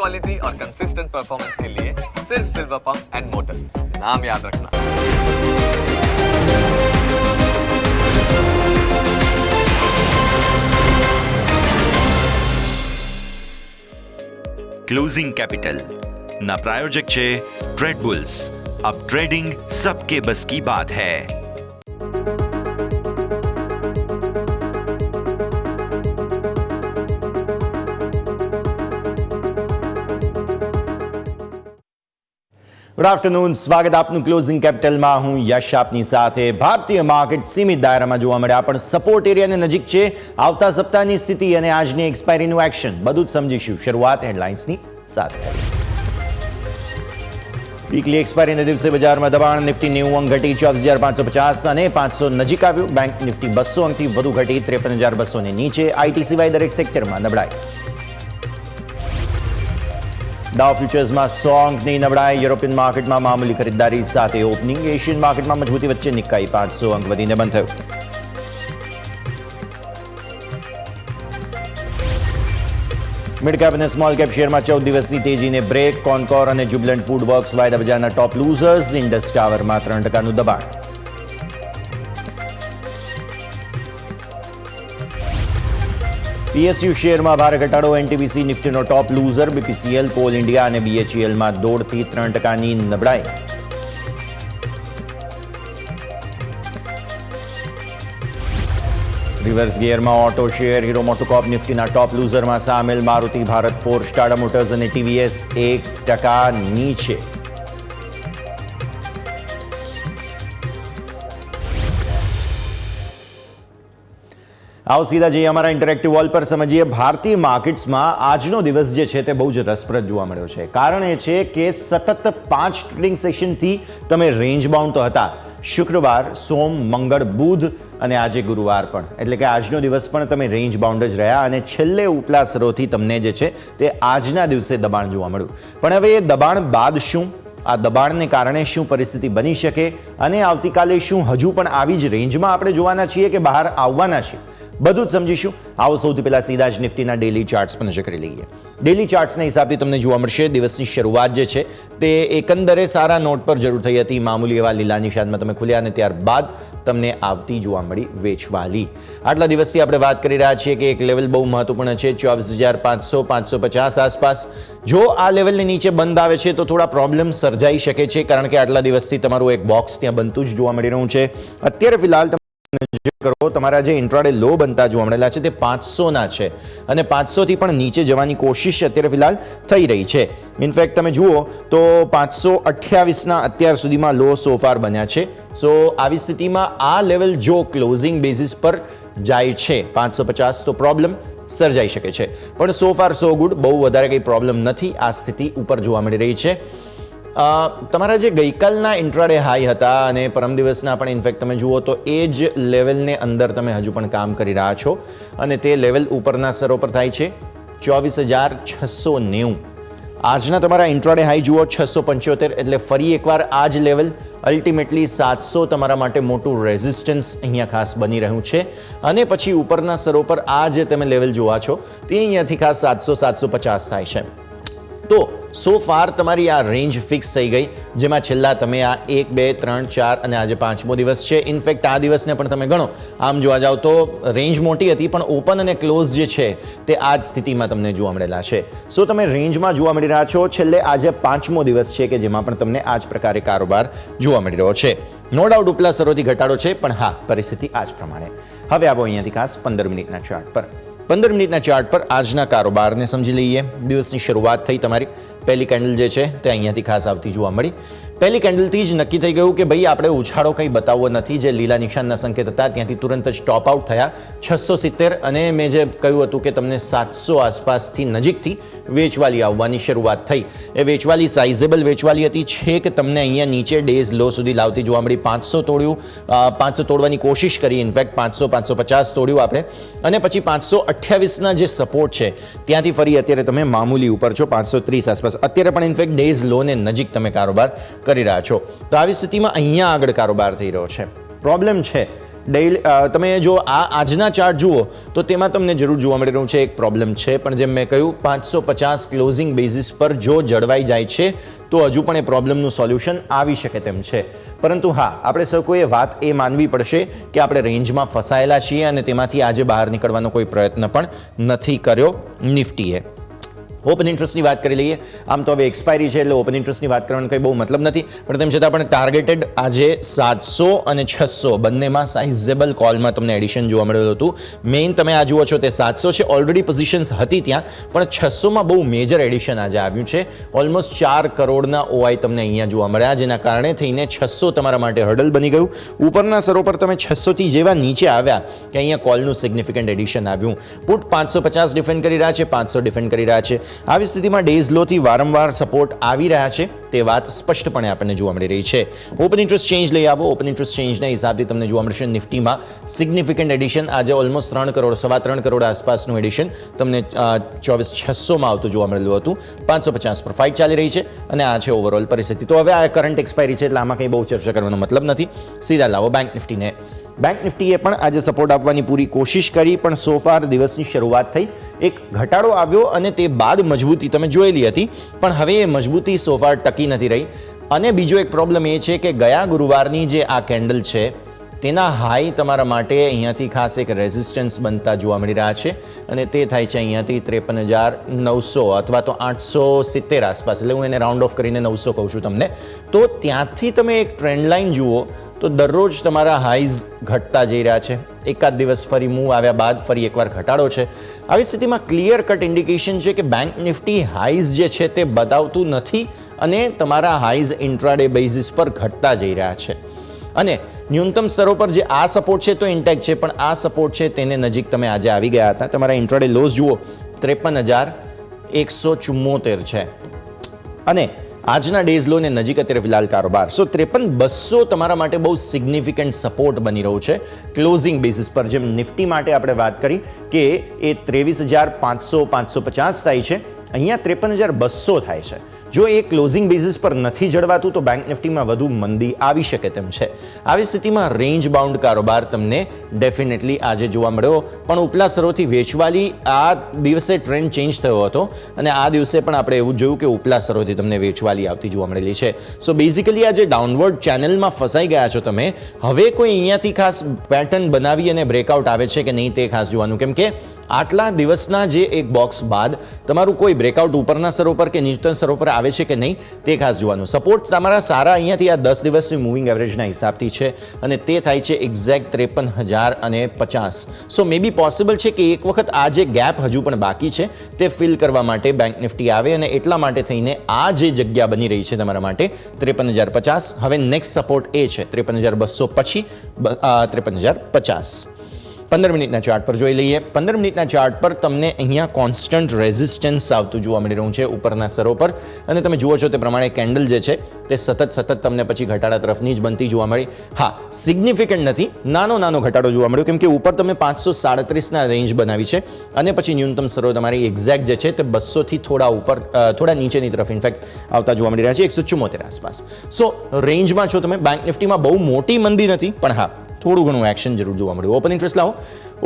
Quality और consistent performance के लिए सिर्फ सिल्वर पंप्स एंड मोटर्स, नाम याद रखना। क्लोजिंग कैपिटल ना प्रायोजक छे ट्रेडबुल्स। अब ट्रेडिंग सबके बस की बात है। ગુડ આફ્ટરનૂન, સ્વાગત આપનું ક્લોઝિંગ કેપિટલમાં. હું યશ આપની સાથે. ભારતીય માર્કેટ સીમિત દાયરામાં જોવા મળ્યા પણ સપોર્ટ એરિયાને નજીક છે. આવતા સપ્તાહની સ્થિતિ અને આજની એક્સપાયરીનું એક્શન બધું જ સમજીશું. શરૂઆત હેડલાઇન્સની સાથે. વીકલી એક્સપાયરીના દિવસે બજારમાં દબાણ. નિફ્ટી 90 અંક ઘટી 24,550 અને 500 નજીક આવ્યું. બેંક નિફ્ટી 200 અંકથી વધુ ઘટી 53,200 ને નીચે. આઈટી સિવાય દરેક સેક્ટરમાં નબળાઈ. ડાઉ ફ્યુચર્સમાં 100 અંકની નબળાઈ. યુરોપિયન માર્કેટમાં મામૂલી ખરીદદારી સાથે ઓપનિંગ. એશિયન માર્કેટમાં મજબૂતી વચ્ચે નિક્કાઈ 500 અંક વધીને બંધ થયું. મિડ કેપ અને સ્મોલ કેપ શેરમાં 14 દિવસની તેજીને બ્રેક. કોનકોર અને જ્યુબિલન્ટ ફૂડ વર્ક્સ વાયદા બજારના ટોપ લૂઝર્સ. ઇન્ડસ ટાવરમાં 3% દબાણ. પીએસયુ શેરમાં ભારે ઘટાડો. એનટીપીસી નિફ્ટીનો top loser. BPCL, coal India અને બીએચઈએલમાં 1.5થી 3%ની નબળાઈ. રિવર્સ ગિયરમાં ઓટો શેર. હીરો મોટોકોર્પ નિફ્ટીના ટોપ લૂઝરમાં સામેલ. મારુતિ, ભારત ફોર્જ, ટાટા મોટર્સ અને ટીવીએસ 1% નીચે. આવો સીધા જઈએ અમારા ઇન્ટરેક્ટિવ વોલ પર. સમજીએ ભારતીય માર્કેટ્સમાં આજનો દિવસ જે છે તે બહુ જ રસપ્રદ જોવા મળ્યો છે. કારણ એ છે કે સતત 5 ટ્રેડિંગ સેશનથી તમે રેન્જ બાઉન્ડ તો હતા. શુક્રવાર, સોમ, મંગળ, બુધ અને આજે ગુરુવાર પણ, એટલે કે આજનો દિવસ પણ તમે રેન્જ બાઉન્ડ જ રહ્યા. અને છેલ્લે ઉપલા સ્તરોથી તમને જે છે તે આજના દિવસે દબાણ જોવા મળ્યું. પણ હવે એ દબાણ બાદ શું, આ દબાણને કારણે શું પરિસ્થિતિ બની શકે અને આવતીકાલે શું હજુ પણ આવી જ રેન્જમાં આપણે જોવાના છીએ કે બહાર આવવાના છીએ, બધું જ સમજીશું. આવો સૌથી પહેલા સીધા જ નિફ્ટીના ડેલી ચાર્ટ્સ પર નજર કરી લઈએ. ડેલી ચાર્ટ્સના હિસાબથી તમને જોવા મળશે દિવસની શરૂઆત જે છે તે એકંદરે સારા નોટ પર જરૂર થઈ હતી. મામૂલી એવા લીલા નિશાનમાં તમે ખુલ્યા અને ત્યારબાદ તમને આવતી જોવા મળી વેચવાલી. આટલા દિવસથી આપણે વાત કરી રહ્યા છીએ કે એક લેવલ બહુ મહત્વપૂર્ણ છે, 24,500, 550 આસપાસ. જો આ લેવલની નીચે બંધ આવે છે તો થોડા પ્રોબ્લેમ સર્જાઈ શકે છે, કારણ કે આટલા દિવસથી તમારું એક બોક્સ ત્યાં બનતું જ જોવા મળી રહ્યું છે. અત્યારે ફિલહાલ કરો તમારા જે ઇન્ટ્રાડે લો બનતા જોવા મળેલા છે તે 500ના છે અને 500થી પણ નીચે જવાની કોશિશ અત્યારે ફિલહાલ થઈ રહી છે. ઇનફેક્ટ તમે જુઓ તો 528ના અત્યાર સુધીમાં લો સોફાર બન્યા છે. સો આવી સ્થિતિમાં આ લેવલ જો ક્લોઝિંગ બેઝિસ પર જાય છે 550 તો પ્રોબ્લેમ સર્જાઈ શકે છે. પણ સો ફાર સો ગુડ, બહુ વધારે કંઈ પ્રોબ્લેમ નથી. આ સ્થિતિ ઉપર જોવા મળી રહી છે. તમારા જે ગઈકાલના ઇન્ટ્રાડે હાઈ હતા અને પરમ દિવસના પણ ઇનફેક્ટ તમે જુઓ તો એ જ લેવલને અંદર તમે હજુ પણ કામ કરી રહ્યા છો અને તે લેવલ ઉપરના સ્તરો પર થાય છે 24,690. આજના તમારા ઇન્ટ્રાડે હાઈ જુઓ 675, એટલે ફરી એકવાર આ જ લેવલ અલ્ટિમેટલી 700 તમારા માટે મોટું રેઝિસ્ટન્સ અહીંયા ખાસ બની રહ્યું છે. અને પછી ઉપરના સ્તરો પર આ જે તમે લેવલ જોવા છો તે અહીંયાથી ખાસ 700-750 થાય છે. તો સો ફાર તમારી આ રેન્જ ફિક્સ થઈ ગઈ, જેમાં છેલ્લા તમે આ 1, 2, 3, 4 અને આજે 5મો દિવસ છે. ઇનફેક્ટ આ દિવસને પણ તમે ગણો, આમ જોવા જાઓ તો રેન્જ મોટી હતી પણ ઓપન અને ક્લોઝ જે છે તે આ જ સ્થિતિમાં તમને જોવા મળેલા છે. સો તમે રેન્જમાં જોવા મળી રહ્યા છો. છેલ્લે આજે 5મો દિવસ છે કે જેમાં પણ તમને આ જ પ્રકારે કારોબાર જોવા મળી રહ્યો છે. નો ડાઉટ ઉપલા સ્તરોથી ઘટાડો છે, પણ હા, પરિસ્થિતિ આ જ પ્રમાણે. હવે આવો અહીંયાથી ખાસ 15 મિનિટના ચાર્ટ પર. 15 મિનિટના ચાર્ટ પર આજના કારોબારને સમજી લઈએ. દિવસની શરૂઆત થઈ તમારી. પહેલી કેન્ડલ જે છે તે અહીંયાથી ખાસ આવતી જોવા મળી. પહેલી કેન્ડલથી જ નક્કી થઈ ગયું કે ભાઈ આપણે ઉછાળો કંઈ બતાવવો નથી. જે લીલા નિશાનના સંકેત હતા ત્યાંથી તુરંત જ ટોપ આઉટ થયા 670, અને મેં જે કહ્યું હતું કે તમને 700 આસપાસથી નજીકથી વેચવાલી આવવાની શરૂઆત થઈ. એ વેચવાલી સાઇઝેબલ વેચવાલી હતી. છેક તમને અહીંયા નીચે ડેઝ લો સુધી લાવતી જોવા મળી. 500 તોડ્યું, 500 તોડવાની કોશિશ કરી. ઇનફેક્ટ 500-550 તોડ્યું આપણે, અને પછી 528ના જે સપોર્ટ છે ત્યાંથી ફરી અત્યારે તમે મામૂલી ઉપર છો 530 આસપાસ. અત્યારે પણ ઇનફેક્ટ ડેઝ લોને નજીક તમે કારોબાર કરી રહ્યા છો. તો આવી સ્થિતિમાં અહીંયા આગળ કારોબાર થઈ રહ્યો છે. પ્રોબ્લેમ છે તમે જો આજના ચાર્ટ જુઓ તો તેમાં તમને જરૂર જોવા મળી રહ્યું છે એક પ્રોબ્લેમ છે, પણ જેમ મેં કહ્યું 550 ક્લોઝિંગ બેઝિસ પર જો જળવાઈ જાય છે તો હજુ પણ એ પ્રોબ્લેમનું સોલ્યુશન આવી શકે તેમ છે. પરંતુ હા, આપણે સૌ કોઈએ વાત એ માનવી પડશે કે આપણે રેન્જમાં ફસાયેલા છીએ અને તેમાંથી આજે બહાર નીકળવાનો કોઈ પ્રયત્ન પણ નથી કર્યો નિફ્ટીએ. ઓપન ઇન્ટરેસ્ટની વાત કરી લઈએ. આમ તો હવે એક્સપાયરી છે એટલે ઓપન ઇન્ટરેસ્ટની વાત કરવાનો કંઈ બહુ મતલબ નથી, પણ તેમ છતાં પણ ટાર્ગેટેડ આજે 700 અને 600 બંનેમાં સાઇઝેબલ કોલમાં તમને એડિશન જોવા મળ્યું હતું. મેઇન તમે આ જુઓ છો તે 700 છે, ઓલરેડી પોઝિશન્સ હતી ત્યાં, પણ 600માં બહુ મેજર એડિશન આજે આવ્યું છે. ઓલમોસ્ટ 4 કરોડના ઓઆઈ તમને અહીંયા જોવા મળ્યા, જેના કારણે થઈને 600 તમારા માટે હર્ડલ બની ગયું. ઉપરના સરો પર તમે 600થી જેવા નીચે આવ્યા કે અહીંયા કોલનું સિગ્નિફિકન્ટ એડિશન આવ્યું. પુટ 550 ડિફેન્ડ કરી રહ્યા છે, 500 ડિફેન્ડ કરી રહ્યા છે. આવી સ્થિતિમાં ડેઝ લોથી વારંવાર સપોર્ટ આવી રહ્યા છે તે વાત સ્પષ્ટપણે આપણને જોવા મળી રહી છે. ઓપન ઇન્ટરેસ્ટ ચેન્જ લઈ આવો. ઓપન ઇન્ટરેસ્ટ ચેન્જના હિસાબથી તમને જોવા મળશે નિફ્ટીમાં સિગ્નિફિકન્ટ એડિશન આજે ઓલમોસ્ટ 3 કરોડ, 3.25 કરોડ આસપાસનું એડિશન તમને 24,600માં આવતું જોવા મળેલું હતું. 550 પર ફાઇટ ચાલી રહી છે અને આ છે ઓવરઓલ પરિસ્થિતિ. તો હવે આ કરંટ એક્સપાયરી છે એટલે આમાં કંઈ બહુ ચર્ચા કરવાનો મતલબ નથી. સીધા લાવો બેંક નિફ્ટીને. બેંક નિફ્ટીએ પણ આજે સપોર્ટ આપવાની પૂરી કોશિશ કરી, પણ સોફાર દિવસની શરૂઆત થઈ, એક ઘટાડો આવ્યો અને તે બાદ મજબૂતી તમે જોયેલી હતી, પણ હવે એ મજબૂતી સોફાર ટકી નથી રહી. અને બીજો એક પ્રોબ્લેમ એ છે કે ગયા ગુરુવારની જે આ કેન્ડલ છે તેના હાઈ તમારા માટે અહીંયાથી ખાસ એક રેઝિસ્ટન્સ બનતા જોવા મળી રહ્યા છે અને તે થાય છે અહીંયાથી 53,900 અથવા તો 870 આસપાસ, એટલે હું એને રાઉન્ડ ઓફ કરીને 900 કહું છું તમને. તો ત્યાંથી તમે એક ટ્રેન્ડ લાઇન જુઓ તો દરરોજ તમારા હાઈઝ ઘટતા જઈ રહ્યા છે. એકાદ દિવસ ફરી મૂવ આવ્યા બાદ ફરી એકવાર ઘટાડો છે. આવી સ્થિતિમાં ક્લિયર કટ ઇન્ડિકેશન છે કે બેંક નિફ્ટી હાઈઝ જે છે તે બતાવતું નથી અને તમારા હાઈઝ ઇન્ટ્રાડે બેઝિસ પર ઘટતા જઈ રહ્યા છે. અને ન્યૂનતમ સ્તરો પર જે આ સપોર્ટ છે તો ઇન્ટેક્ટ છે, પણ આ સપોર્ટ છે તેને નજીક તમે આજે આવી ગયા હતા. તમારા ઇન્ટ્રાડે લોસ જુઓ 53,174 છે અને આજના ડેઝ લોને નજીક અત્યારે ફિલહાલ કારોબાર. 53,200 તમારા માટે બહુ સિગ્નિફિકન્ટ સપોર્ટ બની રહ્યું છે ક્લોઝિંગ બેસિસ પર. જેમ નિફ્ટી માટે આપણે વાત કરી કે એ 23,500, 550 થાય છે, અહીંયા 53,200 થાય છે. જો એ ક્લોઝિંગ બેઝિસ પર નથી જળવાતું તો બેંક નિફ્ટીમાં વધુ મંદી આવી શકે તેમ છે. આવી સ્થિતિમાં રેન્જ બાઉન્ડ કારોબાર તમને ડેફિનેટલી આજે જોવા મળ્યો, પણ ઉપલા સ્તરોથી વેચવાલી આ દિવસે ટ્રેન્ડ ચેન્જ થયો હતો અને આ દિવસે પણ આપણે એવું જોયું કે ઉપલા સ્તરોથી તમને વેચવાલી આવતી જોવા મળેલી છે. સો બેઝિકલી આ જે ડાઉનવર્ડ ચેનલમાં ફસાઈ ગયા છો તમે, હવે કોઈ અહીંયાથી ખાસ પેટર્ન બનાવી અને બ્રેકઆઉટ આવે છે કે નહીં તે ખાસ જોવાનું, કેમ કે આટલા દિવસના જે એક બોક્સ બાદ તમારું કોઈ બ્રેકઆઉટ ઉપરના સ્તરો પર કે નીચેના સ્તરો પર આવે છે કે નહીં તે ખાસ જોવાનું. સપોર્ટ તમારા સારા અહીંયાથી આ 10 દિવસની મૂવિંગ એવરેજના હિસાબથી છે અને તે થાય છે એક્ઝેક્ટ 53,050. સો મે બી પોસિબલ છે કે એક વખત આ જે ગેપ હજુ પણ બાકી છે તે ફિલ કરવા માટે બેંક નિફ્ટી આવે અને એટલા માટે થઈને આ જે જગ્યા બની રહી છે તમારા માટે 53,050. હવે નેક્સ્ટ સપોર્ટ એ છે 53,200 પછી 53,050. 15 મિનિટના ચાર્ટ પર જોઈ લઈએ. 15 મિનિટના ચાર્ટ પર તમને અહીંયા કોન્સ્ટન્ટ રેઝિસ્ટન્સ આવતું જોવા મળી રહ્યું છે ઉપરના સ્તરો પર અને તમે જુઓ છો તે પ્રમાણે કેન્ડલ જે છે તે સતત તમને પછી ઘટાડા તરફની જ બનતી જોવા મળી. હા, સિગ્નિફિકન્ટ નથી, નાનો ઘટાડો જોવા મળ્યો, કેમ કે ઉપર તમે 537ના રેન્જ બનાવી છે અને પછી ન્યૂનતમ સ્તરો તમારી એક્ઝેક્ટ જે છે તે 200થી થોડા નીચેની તરફ ઇનફેક્ટ આવતા જોવા મળી રહ્યા છે 174 આસપાસ. સો રેન્જમાં છો તમે. બેંક નિફ્ટીમાં બહુ મોટી મંદી નથી, પણ હા થોડું ઘણું એક્શન જરૂર જોવા મળ્યું. ઓપન ઇન્ટરેસ્ટ લાવો.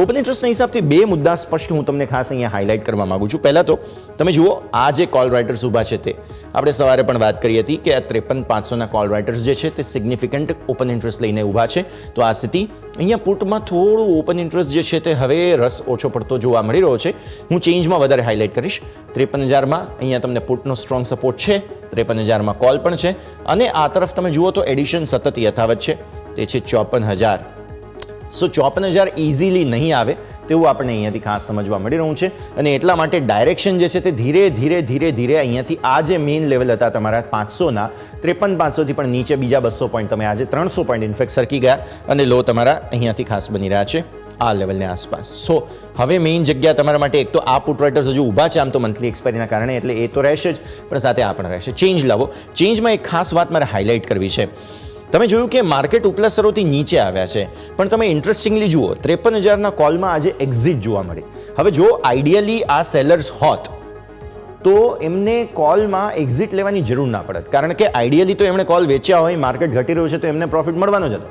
ઓપન ઇન્ટરેસ્ટના હિસાબથી બે મુદ્દા સ્પષ્ટ હું તમને ખાસ અહીંયા હાઇલાઇટ કરવા માંગુ છું. પહેલાં તો તમે જુઓ આ જે કોલ રાઇટર્સ ઊભા છે તે આપણે સવારે પણ વાત કરી હતી કે આ 53,500ના કોલ રાઇટર્સ જે છે તે સિગ્નિફિકન્ટ ઓપન ઇન્ટરેસ્ટ લઈને ઊભા છે. તો આ સ્થિતિ અહીંયા પુટમાં થોડું ઓપન ઇન્ટરેસ્ટ જે છે તે હવે રસ ઓછો પડતો જોવા મળી રહ્યો છે. હું ચેન્જમાં વધારે હાઇલાઇટ કરીશ. 53,000માં અહીંયા તમને પુટનો સ્ટ્રોંગ સપોર્ટ છે, 53,000માં કોલ પણ છે અને આ તરફ તમે જુઓ તો એડિશન સતત યથાવત છે, તે છે 54,000. સો 54,000 ઇઝીલી નહીં આવે તેવું આપણને અહીંયાથી ખાસ સમજવા મળી રહ્યું છે અને એટલા માટે ડાયરેક્શન જે છે તે ધીરે ધીરે અહીંયાથી આ જે મેઇન લેવલ હતા તમારા 500ના 53,500થી પણ નીચે બીજા 200 પોઈન્ટ તમે આજે 300 પોઈન્ટ ઇનફેક્ટ સરકી ગયા અને લો તમારા અહીંયાથી ખાસ બની રહ્યા છે આ લેવલની આસપાસ. સો હવે મેઇન જગ્યા તમારા માટે એક તો આ પુટ રાઇટર્સ હજુ ઊભા છે આમ તો મંથલી એક્સપાયરીના કારણે, એટલે એ તો રહેશે જ, પણ સાથે આ પણ રહેશે. ચેન્જ લાવો. ચેન્જમાં એક ખાસ વાત મારે હાઇલાઇટ કરવી છે. તમે જોયું કે માર્કેટ ઉપલા સ્તરોથી નીચે આવ્યા છે, પણ તમે ઇન્ટરેસ્ટિંગલી જુઓ 53,000ના કોલમાં આજે એક્ઝિટ જોવા મળી. હવે જો આઈડિયલી આ સેલર્સ હોત તો એમને કોલમાં એક્ઝિટ લેવાની જરૂર ના પડત, કારણ કે આઈડિયલી તો એમણે કોલ વેચ્યા હોય, માર્કેટ ઘટી રહ્યું છે તો એમને પ્રોફિટ મળવાનો જ હતો.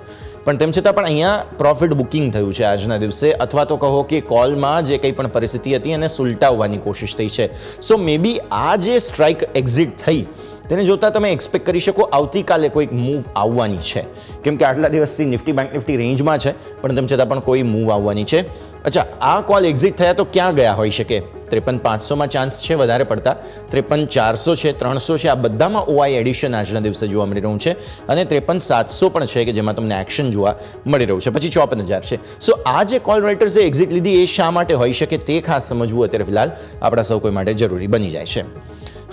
પણ તેમ છતાં પણ અહીંયા પ્રોફિટ બુકિંગ થયું છે આજના દિવસે, અથવા તો કહો કે કોલમાં જે કંઈ પણ પરિસ્થિતિ હતી એને સુલટાવવાની કોશિશ થઈ છે. સો મે બી આ જે સ્ટ્રાઇક એક્ઝિટ થઈ તેને જોતાં તમે એક્સપેક્ટ કરી શકો આવતીકાલે કોઈક મૂવ આવવાની છે, કેમ કે આટલા દિવસથી નિફ્ટી બેંક નિફ્ટી રેન્જમાં છે, પણ તેમ છતાં પણ કોઈ મૂવ આવવાની છે. અચ્છા, આ કોલ એક્ઝિટ થયા તો ક્યાં ગયા હોઈ શકે? 53,500માં ચાન્સ છે વધારે પડતા, 53,400 છે, 300 છે, આ બધામાં ઓઆઈ એડિશન આજના દિવસે જોવા મળી રહ્યું છે, અને 53,700 પણ છે કે જેમાં તમને એક્શન જોવા મળી રહ્યું છે, પછી 54,000 છે. સો આ જે કોલ રાઇટર્સે એક્ઝિટ લીધી એ શા માટે હોઈ શકે તે ખાસ સમજવું અત્યારે ફિલહાલ આપણા સૌ કોઈ માટે જરૂરી બની જાય છે.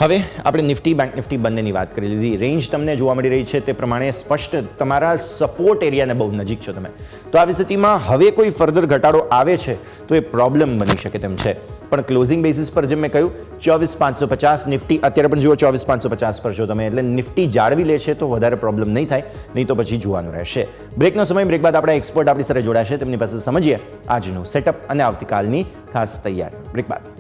હવે આપણે નિફ્ટી બેંક નિફ્ટી બંનેની વાત કરી લીધી. રેન્જ તમને જોવા મળી રહી છે તે પ્રમાણે સ્પષ્ટ તમારા સપોર્ટ એરિયાને બહુ નજીક છો તમે, તો આવી સ્થિતિમાં હવે કોઈ ફર્ધર ઘટાડો આવે છે તો એ પ્રોબ્લેમ બની શકે તેમ છે. પણ ક્લોઝિંગ બેસિસ પર જેમ મેં કહ્યું 24,550 નિફ્ટી અત્યારે પણ જુઓ 24,550 પર છો તમે, એટલે નિફ્ટી જાળવી લે છે તો વધારે પ્રોબ્લેમ નહીં થાય, નહીં તો પછી જોવાનું રહેશે. બ્રેકનો સમય, બ્રેક બાદ આપણા એક્સપર્ટ આપણી સાથે જોડાશે, તેમની પાસે સમજીએ આજનું સેટઅપ અને આવતીકાલની ખાસ તૈયારી. બ્રેક બાદ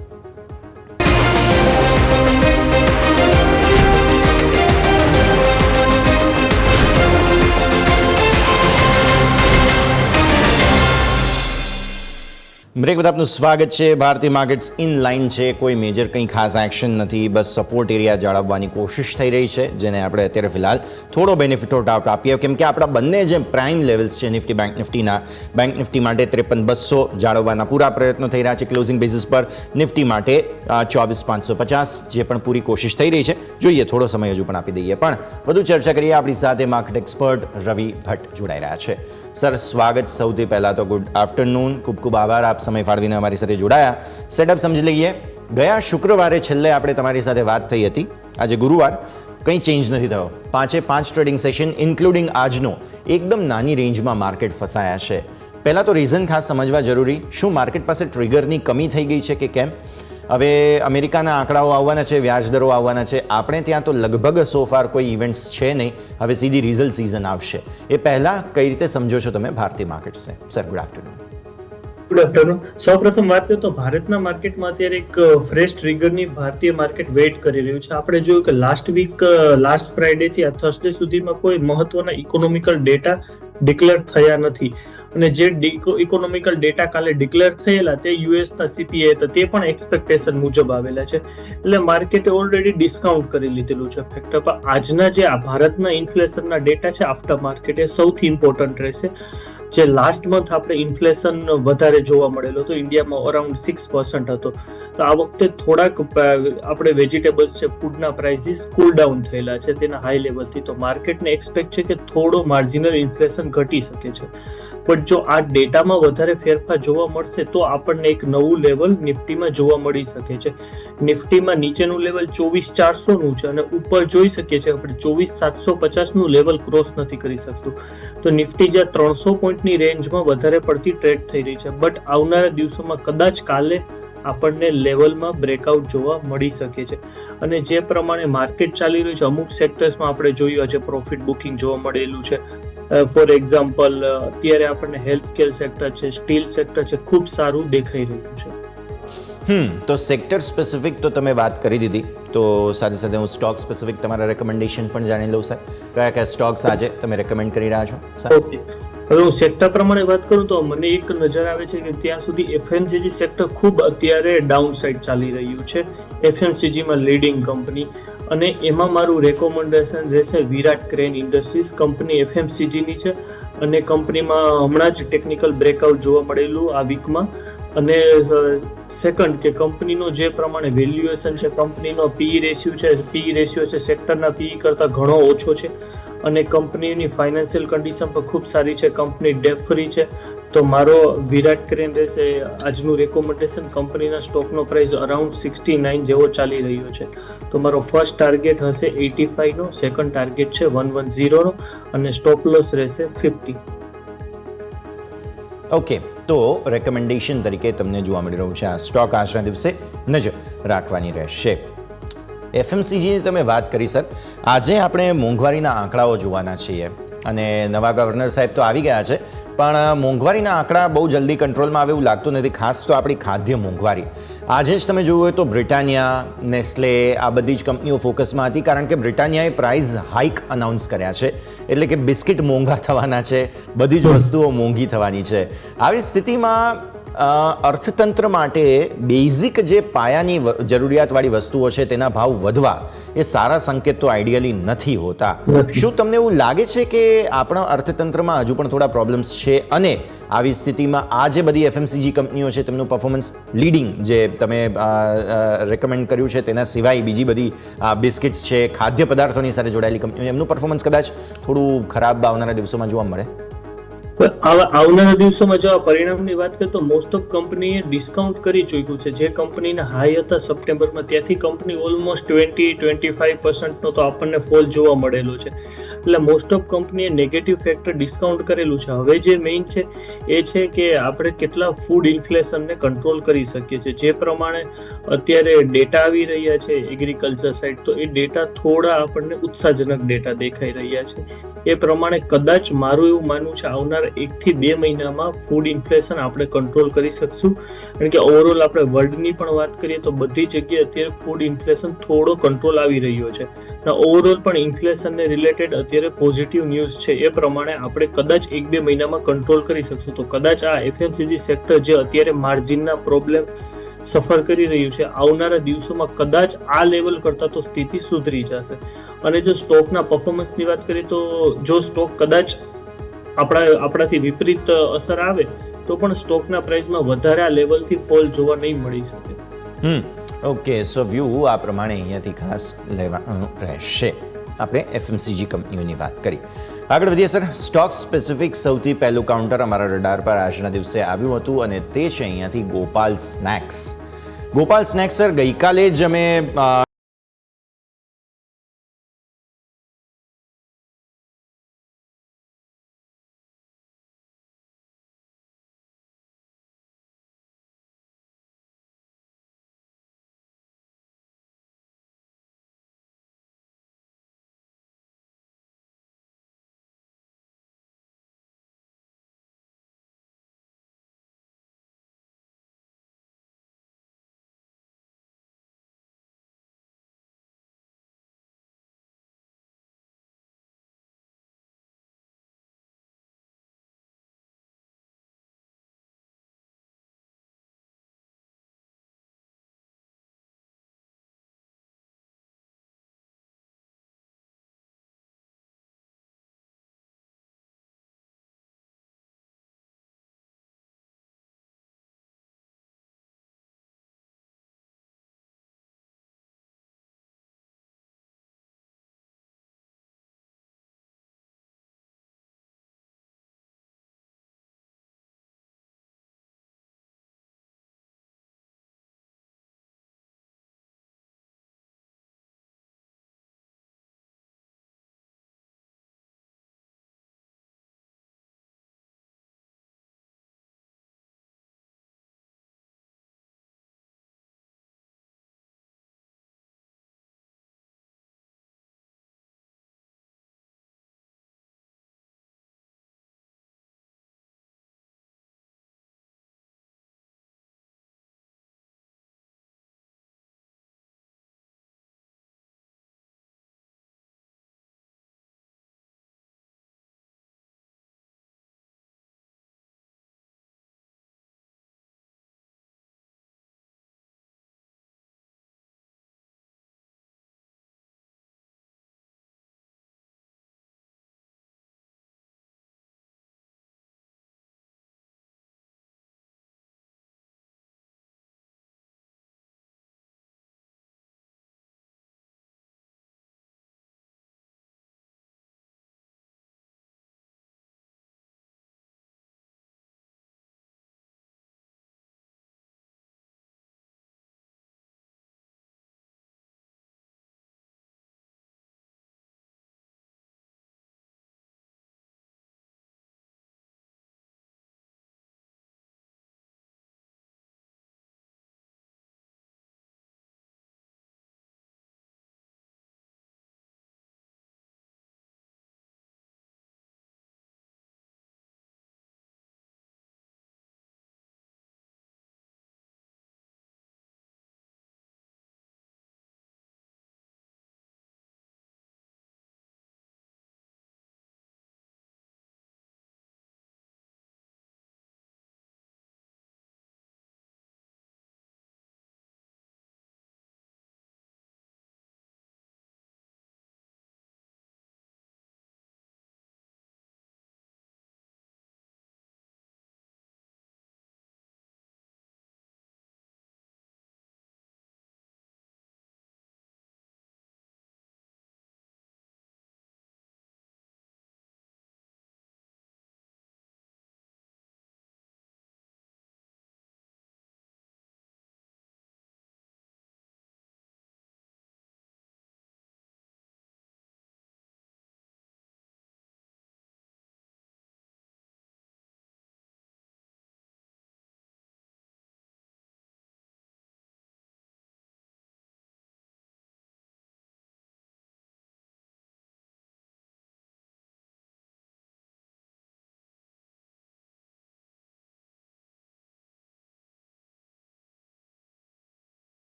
બ્રેક બાદ આપનું સ્વાગત છે. ભારતીય માર્કેટ્સ ઇન લાઇન છે, કોઈ મેજર કંઈ ખાસ એક્શન નથી, બસ સપોર્ટ એરિયા જાળવવાની કોશિશ થઈ રહી છે, જેને આપણે અત્યારે ફિલહાલ થોડો બેનિફિટ આઉટ આપીએ, કેમ કે આપણા બંને જે પ્રાઇમ લેવલ્સ છે નિફ્ટી બેંક નિફ્ટીના, બેંક નિફ્ટી માટે 53,200 જાળવવાના પૂરા પ્રયત્નો થઈ રહ્યા છે ક્લોઝિંગ બેસિસ પર, નિફ્ટી માટે 24,550 જે પણ પૂરી કોશિશ થઈ રહી છે. જોઈએ થોડો સમય હજુ પણ આપી દઈએ, પણ વધુ ચર્ચા કરીએ. આપણી સાથે માર્કેટ એક્સપર્ટ રવિ ભટ્ટ જોડાઈ રહ્યા છે. સર, સ્વાગત. સૌથી પહેલાં તો ગુડ આફ્ટરનૂન, ખૂબ ખૂબ આભાર આપ સમય ફાળવીને અમારી સાથે જોડાયા. સેટઅપ સમજી લઈએ. ગયા શુક્રવારે છેલ્લે આપણે તમારી સાથે વાત થઈ હતી, આજે ગુરુવાર, કંઈ ચેન્જ નથી થયો. 5 ટ્રેડિંગ સેશન ઇન્ક્લુડિંગ આજનો એકદમ નાની રેન્જમાં માર્કેટ ફસાયા છે. પહેલાં તો રીઝન ખાસ સમજવા જરૂરી, શું માર્કેટ પાસે ટ્રિગરની કમી થઈ ગઈ છે કે કેમ? હવે અમેરિકાના આંકડાઓ આવવાના છે, વ્યાજદરો આવવાના છે, આપણે ત્યાં તો લગભગ સોફાર કોઈ ઇવેન્ટ્સ છે નહીં, હવે સીધી રિઝલ્ટ સિઝન આવશે. એ પહેલાં કઈ રીતે સમજો છો તમે ભારતીય માર્કેટ્સને? Sir, good afternoon. Good afternoon. સૌપ્રથમ વાત કરીએ તો ભારતના માર્કેટમાં અત્યારે એક ફ્રેશ ટ્રિગરની ભારતીય માર્કેટ વેઇટ કરી રહ્યું છે. આપણે જોયું કે લાસ્ટ ફ્રાઈડે થી આ થર્સડે સુધીમાં કોઈ મહત્વના ઇકોનોમિકલ ડેટા ડિક્લેર થયા નથી, અને જે ઇકોનોમિકલ ડેટા કાલે ડિક્લેર થયેલા તે યુએસના સીપીઆઈ હતા, તે પણ એક્સપેક્ટેશન મુજબ આવેલા છે, એટલે માર્કેટે ઓલરેડી ડિસ્કાઉન્ટ કરી લીધેલું છે ફેક્ટર પર. આજના જે ભારતના ઇન્ફ્લેશનના ડેટા છે આફ્ટર માર્કેટ એ સૌથી ઇમ્પોર્ટન્ટ રહેશે. જે લાસ્ટ મંથ આપણે ઇન્ફ્લેશન વધારે જોવા મળેલો હતો, ઇન્ડિયામાં અરાઉન્ડ 6% હતો, તો આ વખતે થોડાક આપણે વેજીટેબલ્સ છે, ફૂડના પ્રાઇસીસ કુલ ડાઉન થયેલા છે તેના હાઈ લેવલથી, તો માર્કેટને એક્સપેક્ટ છે કે થોડો માર્જિનલ ઇન્ફ્લેશન ઘટી શકે છે. પણ જો આ ડેટામાં વધારે ફેરફાર જોવા મળશે તો આપણને એક નવું લેવલ નિફ્ટીમાં જોવા મળી શકે છે. નિફ્ટીમાં નીચેનું લેવલ 24,400નું છે, અને ઉપર જોઈ શકીએ છીએ આપણે 24,750નું લેવલ ક્રોસ નથી કરી શકતું, તો નિફ્ટી જ્યાં 300 પોઈન્ટની રેન્જમાં વધારે પડતી ટ્રેડ થઈ રહી છે. બટ આવનારા દિવસોમાં કદાચ કાલે આપણને લેવલમાં બ્રેકઆઉટ જોવા મળી શકે છે, અને જે પ્રમાણે માર્કેટ ચાલી રહ્યું છે અમુક સેક્ટર્સમાં આપણે જોયું છે પ્રોફિટ બુકિંગ જોવા મળેલું છે. ફોર એક્ઝામ્પલ અત્યારે આપણને હેલ્થ કેર સેક્ટર છે, સ્ટીલ સેક્ટર છે, ખૂબ સારું દેખાઈ રહ્યું છે. તો સેક્ટર સ્પેસિફિક તો તમે વાત કરી દીધી, તો સાથે સાથે હું સ્ટોક સ્પેસિફિક તમારા રેકમેન્ડેશન પણ જાણી લઉં સર. કયા કયા સ્ટોક્સ આજે તમે રેકમેન્ડ કરી રહ્યા છો? ઓકે, હવે હું સેક્ટર પ્રમાણે વાત કરું તો મને એક નજર આવે છે કે ત્યાં સુધી એફએમસીજી સેક્ટર ખૂબ અત્યારે ડાઉન સાઇડ ચાલી રહ્યું છે. એફએમસીજીમાં લીડિંગ કંપની, અને એમાં મારું રેકોમેન્ડેશન રહેશે વિરાટ ક્રેન ઇન્ડસ્ટ્રીઝ. કંપની એફએમસીજીની છે, અને કંપનીમાં હમણાં જ ટેકનિકલ બ્રેકઆઉટ જોવા મળેલું આ વીકમાં. અને સેકન્ડ કે કંપનીનો જે પ્રમાણે વેલ્યુએશન છે, કંપનીનો પીઈ રેશિયો છે સેક્ટરના પીઈ કરતાં ઘણો ઓછો છે, અને કંપનીની ફાઇનાન્શિયલ કન્ડિશન પણ ખૂબ સારી છે, કંપની ડેટ ફ્રી છે, તો મારો વિરાટ ક્રેન રહેશે આજનું રેકોમેન્ડેશન. કંપનીના સ્ટોકનો પ્રાઇસ અરાઉન્ડ 69 જેવો ચાલી રહ્યો છે, તો મારો ફર્સ્ટ ટાર્ગેટ હશે 85નો, સેકન્ડ ટાર્ગેટ છે 110નો, અને સ્ટોપ લોસ રહેશે 50. ઓકે, તો રેકમેન્ડેશન તરીકે તમને જોવા મળી રહ્યું છે આ સ્ટોક આજના દિવસે નજર રાખવાની રહેશે. એફએમસીજીની તમે વાત કરી સર, આજે આપણે મોંઘવારીના આંકડાઓ જોવાના છીએ, અને નવા ગવર્નર સાહેબ તો આવી ગયા છે, પણ મોંઘવારીના આંકડા બહુ જલ્દી કંટ્રોલમાં આવે એવું લાગતું નથી, ખાસ તો આપણી ખાદ્ય મોંઘવારી. આજે જ તમે જોયું હોય તો બ્રિટાનિયા, નેસ્લે આ બધી જ કંપનીઓ ફોકસમાં હતી, કારણ કે બ્રિટાનિયાએ પ્રાઇસ હાઇક અનાઉન્સ કર્યા છે, એટલે કે બિસ્કિટ મોંઘા થવાના છે, બધી જ વસ્તુઓ મોંઘી થવાની છે. આવી સ્થિતિમાં અર્થતંત્ર માટે બેઝિક જે પાયાની જરૂરિયાતવાળી વસ્તુઓ છે તેના ભાવ વધવા એ સારા સંકેત તો આઈડિયલી નથી હોતા. શું તમને એવું લાગે છે કે આપણા અર્થતંત્રમાં હજુ પણ થોડા પ્રોબ્લેમ્સ છે, અને આવી સ્થિતિમાં આ જે બધી એફએમસીજી કંપનીઓ છે તેમનું પરફોર્મન્સ લીડિંગ જે તમે રેકમેન્ડ કર્યું છે તેના સિવાય બીજી બધી બિસ્કિટ્સ છે, ખાદ્ય પદાર્થોની સાથે જોડાયેલી કંપનીઓ, એમનું પરફોર્મન્સ કદાચ થોડું ખરાબ આવનારા દિવસોમાં જોવા મળે? આવનારા દિવસોમાં જો પરિણામની વાત કરીએ તો મોસ્ટ ઓફ કંપનીએ ડિસ્કાઉન્ટ કરી ચૂક્યું છે. જે કંપનીના હાઈ હતા સપ્ટેમ્બરમાં, ત્યાંથી કંપની ઓલમોસ્ટ 20-25% નો તો આપણને ફોલ જોવા મળેલો છે. એટલે મોસ્ટ ઓફ કંપનીએ નેગેટિવ ફેક્ટર ડિસ્કાઉન્ટ કરેલું છે. હવે જે મેઇન છે એ છે કે આપણે કેટલા ફૂડ ઇન્ફ્લેશનને કંટ્રોલ કરી શકીએ છીએ. જે પ્રમાણે અત્યારે ડેટા આવી રહ્યા છે એગ્રીકલ્ચર સાઇડ, તો એ ડેટા થોડા આપણને ઉત્સાહજનક ડેટા દેખાઈ રહ્યા છે. એ પ્રમાણે કદાચ મારું એવું માનવું છે આવનારા 1 થી 2 મહિનામાં ફૂડ ઇન્ફ્લેશન આપણે કંટ્રોલ કરી શકશું. કારણ કે ઓવરઓલ આપણે વર્લ્ડની પણ વાત કરીએ તો બધી જગ્યાએ અત્યારે ફૂડ ઇન્ફ્લેશન થોડો કંટ્રોલ આવી રહ્યો છે. ઓવરઓલ પણ ઇન્ફ્લેશનને રિલેટેડ અત્યારે પોઝિટિવ ન્યૂઝ છે. એ પ્રમાણે આપણે કદાચ 1-2 મહિનામાં કંટ્રોલ કરી શકશું. તો કદાચ આ એફએમસીજી સેક્ટર જે અત્યારે માર્જિનના પ્રોબ્લેમ સફર કરી રહ્યું છે, આવનારા દિવસોમાં કદાચ આ લેવલ કરતાં તો સ્થિતિ સુધરી જશે. અને જો સ્ટોકના પરફોર્મન્સની વાત કરીએ તો જો સ્ટોક કદાચ આપણાથી વિપરીત અસર આવે તો પણ સ્ટોકના પ્રાઇસમાં વધારે આ લેવલથી ફોલ જોવા નહીં મળી શકે. ઓકે, સો વ્યૂ આ પ્રમાણે અહીંયાથી ખાસ લેવાનું રહેશે. આપણે એફએમસીજી કંપનીઓની વાત કરી. આગળ વધીએ સર. સ્ટોક સ્પેસિફિક સૌથી પહેલું કાઉન્ટર અમારા રડાર પર આજના દિવસે આવ્યું હતું, અને તે છે અહીંયાથી Gopal snacks. Gopal snacks sir, ગઈકાલે જ અમે